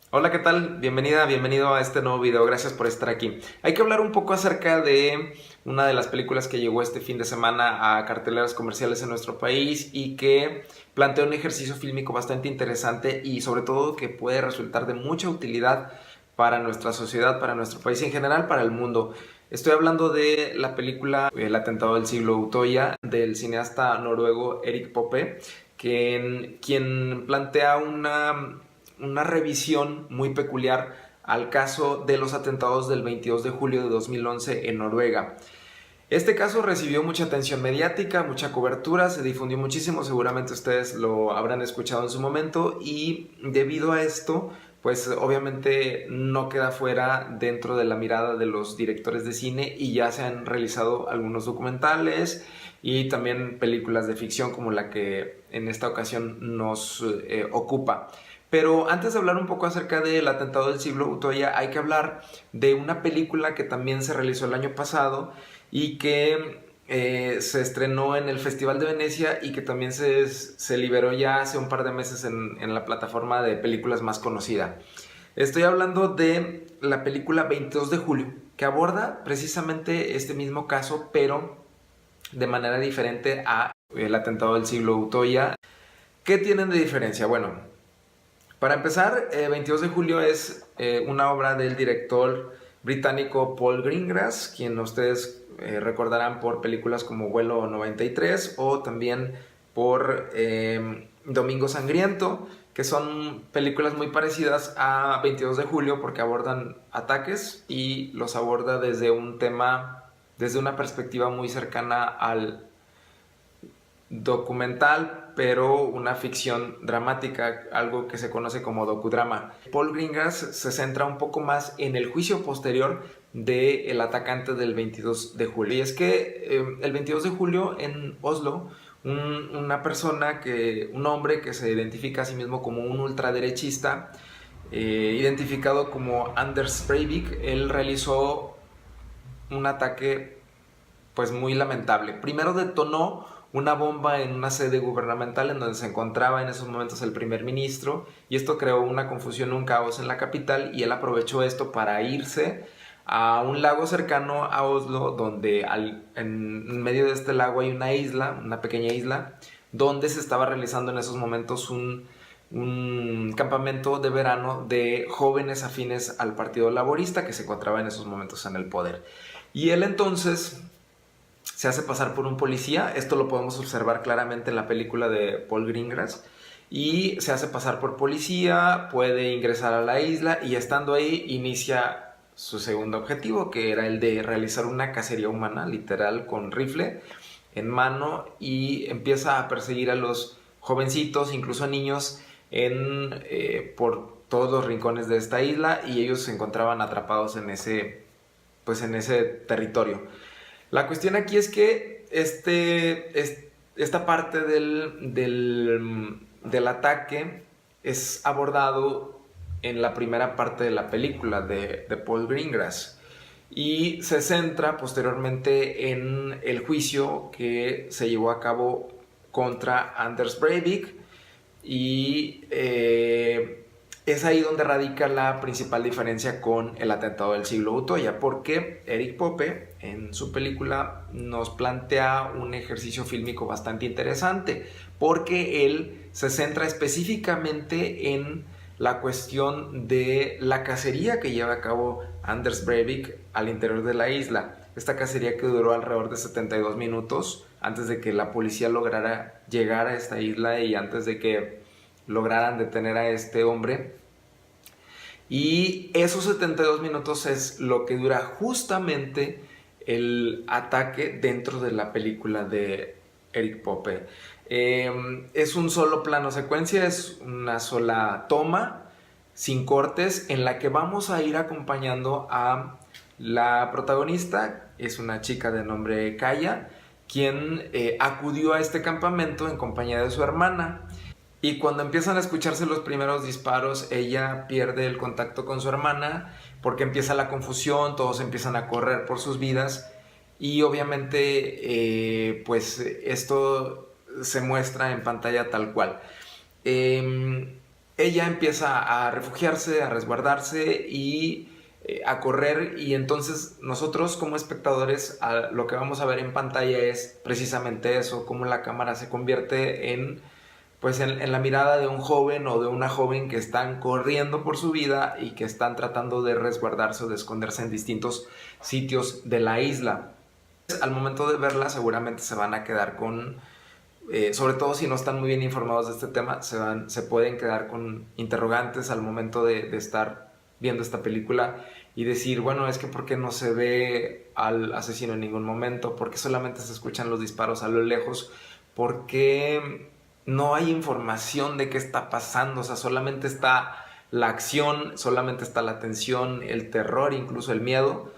Hola, ¿qué tal? Bienvenido a este nuevo video. Gracias por estar aquí. Hay que hablar un poco acerca de una de las películas que llegó este fin de semana a carteleras comerciales en nuestro país y que plantea un ejercicio fílmico bastante interesante y sobre todo que puede resultar de mucha utilidad para nuestra sociedad, para nuestro país y en general para el mundo. Estoy hablando de la película El atentado del siglo Utoya del cineasta noruego Erik Poppe, quien plantea una revisión muy peculiar al caso de los atentados del 22 de julio de 2011 en Noruega. Este caso recibió mucha atención mediática, mucha cobertura, se difundió muchísimo, seguramente ustedes lo habrán escuchado en su momento y debido a esto, pues obviamente no queda fuera dentro de la mirada de los directores de cine y ya se han realizado algunos documentales y también películas de ficción como la que en esta ocasión nos ocupa. Pero antes de hablar un poco acerca del atentado del siglo Utoya, hay que hablar de una película que también se realizó el año pasado y que se estrenó en el Festival de Venecia y que también se liberó ya hace un par de meses en la plataforma de películas más conocida. Estoy hablando de la película 22 de julio, que aborda precisamente este mismo caso, pero de manera diferente a el atentado del siglo Utoya. ¿Qué tienen de diferencia? Bueno, para empezar, 22 de julio es una obra del director británico Paul Greengrass, quien ustedes recordarán por películas como Vuelo 93 o también por Domingo Sangriento, que son películas muy parecidas a 22 de julio porque abordan ataques y los aborda desde un tema, desde una perspectiva muy cercana al documental, pero una ficción dramática, algo que se conoce como docudrama. Paul Greengrass se centra un poco más en el juicio posterior del atacante del 22 de julio. Y es que el 22 de julio en Oslo, un hombre que se identifica a sí mismo como un ultraderechista, identificado como Anders Breivik, él realizó un ataque pues muy lamentable. Primero detonó una bomba en una sede gubernamental en donde se encontraba en esos momentos el primer ministro y esto creó una confusión, un caos en la capital y él aprovechó esto para irse a un lago cercano a Oslo donde en medio de este lago hay una isla, una pequeña isla, donde se estaba realizando en esos momentos un campamento de verano de jóvenes afines al Partido Laborista que se encontraba en esos momentos en el poder. Y él entonces se hace pasar por un policía, esto lo podemos observar claramente en la película de Paul Greengrass, y se hace pasar por policía, puede ingresar a la isla y estando ahí inicia su segundo objetivo, que era el de realizar una cacería humana, literal, con rifle en mano, y empieza a perseguir a los jovencitos, incluso a niños, por todos los rincones de esta isla y ellos se encontraban atrapados en ese territorio. La cuestión aquí es que esta parte del ataque es abordado en la primera parte de la película de Paul Greengrass y se centra posteriormente en el juicio que se llevó a cabo contra Anders Breivik y es ahí donde radica la principal diferencia con el atentado del siglo Utoya, porque Erik Poppe en su película nos plantea un ejercicio fílmico bastante interesante, porque él se centra específicamente en la cuestión de la cacería que lleva a cabo Anders Breivik al interior de la isla. Esta cacería que duró alrededor de 72 minutos antes de que la policía lograra llegar a esta isla y antes de que lograran detener a este hombre. Y esos 72 minutos es lo que dura justamente el ataque dentro de la película de Erik Poppe. Es un solo plano secuencia, es una sola toma sin cortes en la que vamos a ir acompañando a la protagonista. Es una chica de nombre Kaya, quien acudió a este campamento en compañía de su hermana. Y cuando empiezan a escucharse los primeros disparos, ella pierde el contacto con su hermana porque empieza la confusión, todos empiezan a correr por sus vidas y obviamente pues esto se muestra en pantalla tal cual. ella empieza a refugiarse, a resguardarse y a correr, y entonces nosotros como espectadores lo que vamos a ver en pantalla es precisamente eso, cómo la cámara se convierte en pues en la mirada de un joven o de una joven que están corriendo por su vida y que están tratando de resguardarse o de esconderse en distintos sitios de la isla. Al momento de verla seguramente se van a quedar con, sobre todo si no están muy bien informados de este tema, se pueden quedar con interrogantes al momento de estar viendo esta película y decir, bueno, es que ¿por qué no se ve al asesino en ningún momento? ¿Por qué solamente se escuchan los disparos a lo lejos? ¿Por qué no hay información de qué está pasando? O sea, solamente está la acción, solamente está la tensión, el terror, incluso el miedo,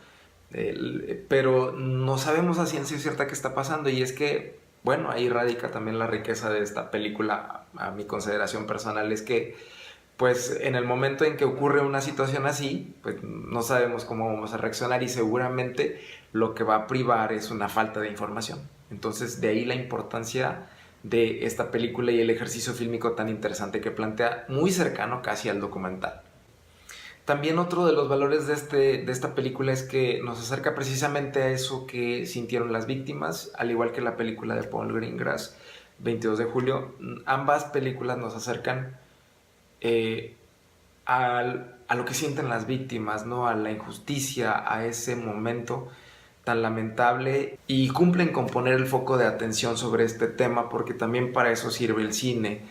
pero no sabemos a ciencia cierta qué está pasando. Y es que, bueno, ahí radica también la riqueza de esta película, a mi consideración personal, es que pues en el momento en que ocurre una situación así, pues no sabemos cómo vamos a reaccionar, y seguramente lo que va a privar es una falta de información. Entonces de ahí la importancia de esta película y el ejercicio fílmico tan interesante que plantea, muy cercano casi al documental. También otro de los valores de esta película es que nos acerca precisamente a eso que sintieron las víctimas, al igual que la película de Paul Greengrass, 22 de julio. Ambas películas nos acercan a lo que sienten las víctimas, ¿no? A la injusticia, a ese momento tan lamentable, y cumplen con poner el foco de atención sobre este tema, porque también para eso sirve el cine.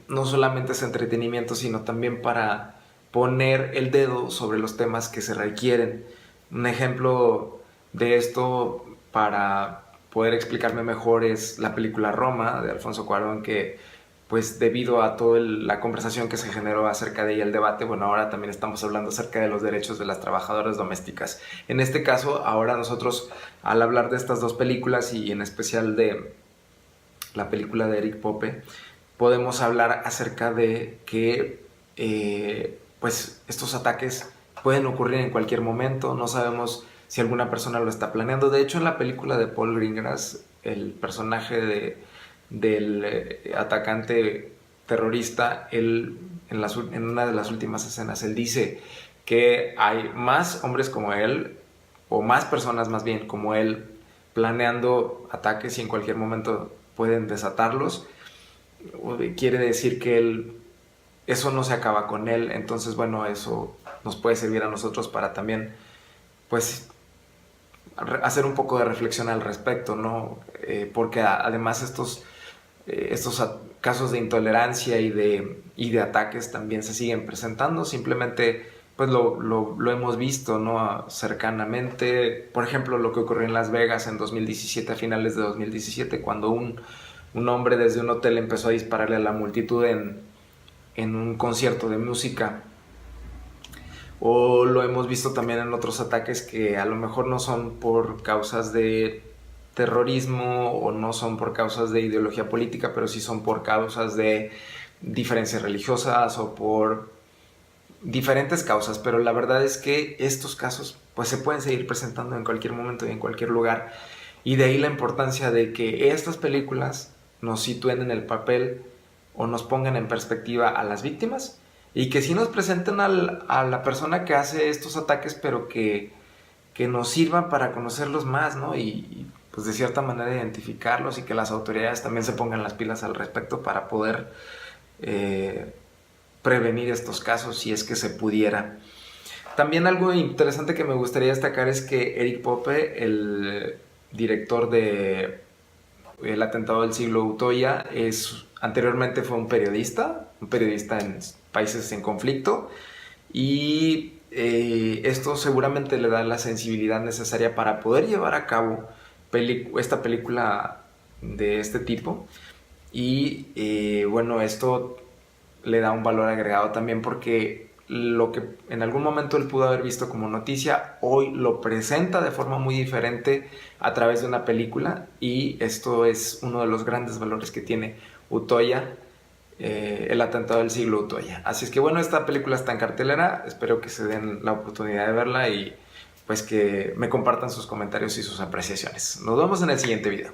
No solamente es entretenimiento, sino también para poner el dedo sobre los temas que se requieren. Un ejemplo de esto, para poder explicarme mejor, es la película Roma de Alfonso Cuarón, que pues debido a toda la conversación que se generó acerca de ella, el debate, bueno, ahora también estamos hablando acerca de los derechos de las trabajadoras domésticas. En este caso, ahora nosotros, al hablar de estas dos películas y en especial de la película de Eric Pope, podemos hablar acerca de que pues estos ataques pueden ocurrir en cualquier momento, no sabemos si alguna persona lo está planeando. De hecho, en la película de Paul Greengrass, el personaje del atacante terrorista, él en una de las últimas escenas, él dice que hay más hombres como él, o más personas más bien como él, planeando ataques y en cualquier momento pueden desatarlos. Quiere decir que eso no se acaba con él. Entonces, bueno, eso nos puede servir a nosotros para también, pues, hacer un poco de reflexión al respecto, ¿no? Porque además estos casos de intolerancia y de ataques también se siguen presentando. Simplemente pues lo hemos visto, ¿no? Cercanamente. Por ejemplo, lo que ocurrió en Las Vegas en 2017, a finales de 2017, cuando un hombre desde un hotel empezó a dispararle a la multitud en un concierto de música. O lo hemos visto también en otros ataques que a lo mejor no son por causas de terrorismo o no son por causas de ideología política, pero sí son por causas de diferencias religiosas o por diferentes causas. Pero la verdad es que estos casos pues se pueden seguir presentando en cualquier momento y en cualquier lugar, y de ahí la importancia de que estas películas nos sitúen en el papel o nos pongan en perspectiva a las víctimas, y que sí nos presenten a la persona que hace estos ataques, pero que nos sirvan para conocerlos más, ¿no? Y pues de cierta manera identificarlos, y que las autoridades también se pongan las pilas al respecto para poder prevenir estos casos si es que se pudiera. También algo interesante que me gustaría destacar es que Eric Pope, el director de El atentado del siglo Utoya, anteriormente fue un periodista en países en conflicto, y esto seguramente le da la sensibilidad necesaria para poder llevar a cabo esta película de este tipo. Y bueno, esto le da un valor agregado también, porque lo que en algún momento él pudo haber visto como noticia, hoy lo presenta de forma muy diferente a través de una película, y esto es uno de los grandes valores que tiene Utoya, el atentado del siglo Utoya. Así es que bueno, esta película está en cartelera, espero que se den la oportunidad de verla y pues que me compartan sus comentarios y sus apreciaciones. Nos vemos en el siguiente video.